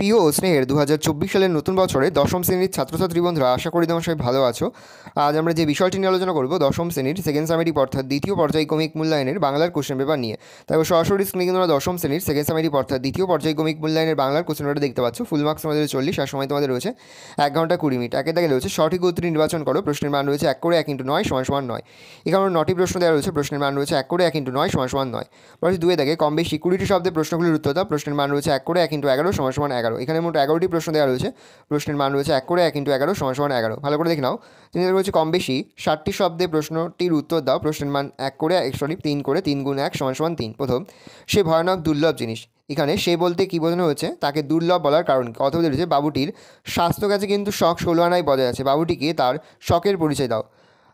প্রিয় ও স্নেহের 2024 সালের নতুন বছরে দশম শ্রেণীর ছাত্রছাত্রী বন্ধুরা, আশা করি তোমরা সবাই ভালো আছো। আজ আমরা যে বিষয়টি নিয়ে আলোচনা করব দশম শ্রেণীর সেকেন্ড সামেটিভ অর্থাৎ দ্বিতীয় পর্যায়ক্রমিক মূল্যায়নের বাংলার কোশ্চেন পেপার নিয়ে। তাই সরাসরি স্ক্রিনে তোমরা দশম শ্রেণীর সেকেন্ড সামেটিভ অর্থাৎ দ্বিতীয় পর্যায়ক্রমিক মূল্যায়নের বাংলার কোশ্চেন পেপারটা দেখতে পাচ্ছ। ফুল মার্কস আমাদের 40 আর সময় তোমাদের রয়েছে 1 ঘন্টা 20 মিনিট। একে দাগে রয়েছে সঠিক উত্তর নির্বাচন করো। প্রশ্নের মান রয়েছে 1 করে 1 × 9 = 9। এখানে 9টি প্রশ্ন দেওয়া রয়েছে। প্রশ্নের মান রয়েছে 1 করে 1 × 9 = 9। পরে 2 দাগে কম বেশি 20টি শব্দে প্রশ্নগুলির উত্তর দাও। প্রশ্নের মান রয়েছে 1 করে 1 × 11 = 11। এখানে মোট 11টি প্রশ্ন দেওয়া রয়েছে। প্রশ্নের মান রয়েছে 1 করে 1 × 11 = 11। ভালো করে দেখে নাও। তিনি রয়েছে কম বেশি 60টি শব্দে প্রশ্নটির উত্তর দাও। প্রশ্নের মান 3 করে 3 × 1 = 3। প্রথম, সে ভয়ানক দুর্লভ জিনিস। এখানে সে বলতে কী বোঝানো হচ্ছে? তাকে দুর্লভ বলার কারণ কি? অথবা রয়েছে বাবুটির স্বাস্থ্য কাছে কিন্তু শখ 16 আনায় বজায় আছে। বাবুটিকে তার শখের পরিচয় দাও।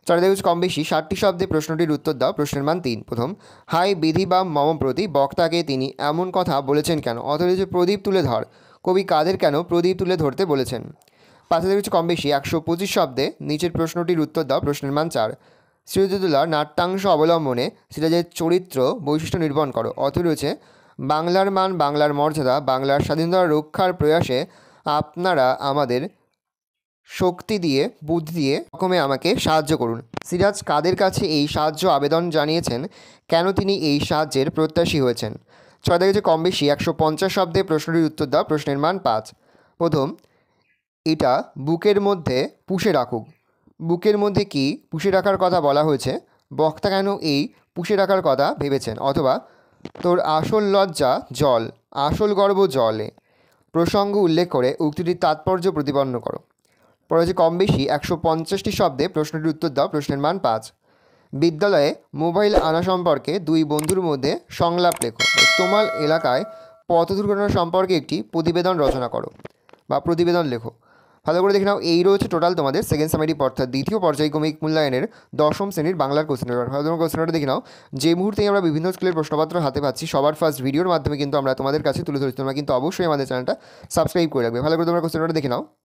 চারে দেখুন কম বেশি 60টি শব্দে প্রশ্নটির উত্তর দাও। প্রশ্নের মান 3। প্রথম, হাই বিধি বা মম প্রতি বক্তাকে তিনি এমন কথা বলেছেন কেন? অথবা রয়েছে প্রদীপ তুলে ধর। কবি কাদের কেন প্রদীপ তুলে ধরতে বলেছেন? পাশে দেখুন কম বেশি 125 শব্দে নিচের প্রশ্নটির উত্তর দাও। প্রশ্নের মান 4। শ্রীযুতুল্লাহ নাট্যাংশ অবলম্বনে সিরাজের চরিত্র বৈশিষ্ট্য নির্মাণ করো। অথবা রয়েছে বাংলার মান, বাংলার মর্যাদা, বাংলার স্বাধীনতা রক্ষার প্রয়াসে আপনারা আমাদের শক্তি দিয়ে, বুদ্ধি দিয়ে রকমে আমাকে সাহায্য করুন। সিরাজ কাদের কাছে এই সাহায্য আবেদন জানিয়েছেন? কেন তিনি এই সাহায্যের প্রত্যাশী হয়েছেন? 6 দেখেছে কম বেশি 150 শব্দে প্রশ্নটির উত্তর দাও। প্রশ্নের মান 5। প্রথম, এটা বুকের মধ্যে পুষে রাখুক। বুকের মধ্যে কি পুষে রাখার কথা বলা হয়েছে? বক্তা কেন এই পুষে রাখার কথা ভেবেছেন? অথবা তোর আসল লজ্জা জল, আসল গর্ব জলে। প্রসঙ্গ উল্লেখ করে উক্তিটির তাৎপর্য প্রতিপন্ন করো। পরে হচ্ছে কম বেশি 150টি শব্দে প্রশ্নটির উত্তর দাও। প্রশ্নের মান 5। বিদ্যালয়ে মোবাইল আনা সম্পর্কে দুই বন্ধুর মধ্যে সংলাপ লেখো। তোমার এলাকায় পথ দুর্ঘটনা সম্পর্কে একটি প্রতিবেদন রচনা করো বা প্রতিবেদন লেখো। ভালো করে দেখে নাও। এই রয়েছে টোটাল তোমাদের সেকেন্ড সামেটিভ অর্থাৎ দ্বিতীয় পর্যায়ক্রমিক মূল্যায়নের দশম শ্রেণীর বাংলার কোশ্চেন পেপার। ভালো তোমার কোশ্চেন পেপারটা দেখে নাও। যে মুহূর্তে আমরা বিভিন্ন স্কুলের প্রশ্নপত্র হাতে পাচ্ছি, সবার ফার্স্ট ভিডিওর মাধ্যমে কিন্তু আমরা তোমাদের কাছে তুলে ধরছি। তোমরা কিন্তু অবশ্যই আমাদের চ্যানেলটা সাবস্ক্রাইব করে রাখবে। ভালো করে তোমরা কোশ্চেন পেপারটা দেখে নাও।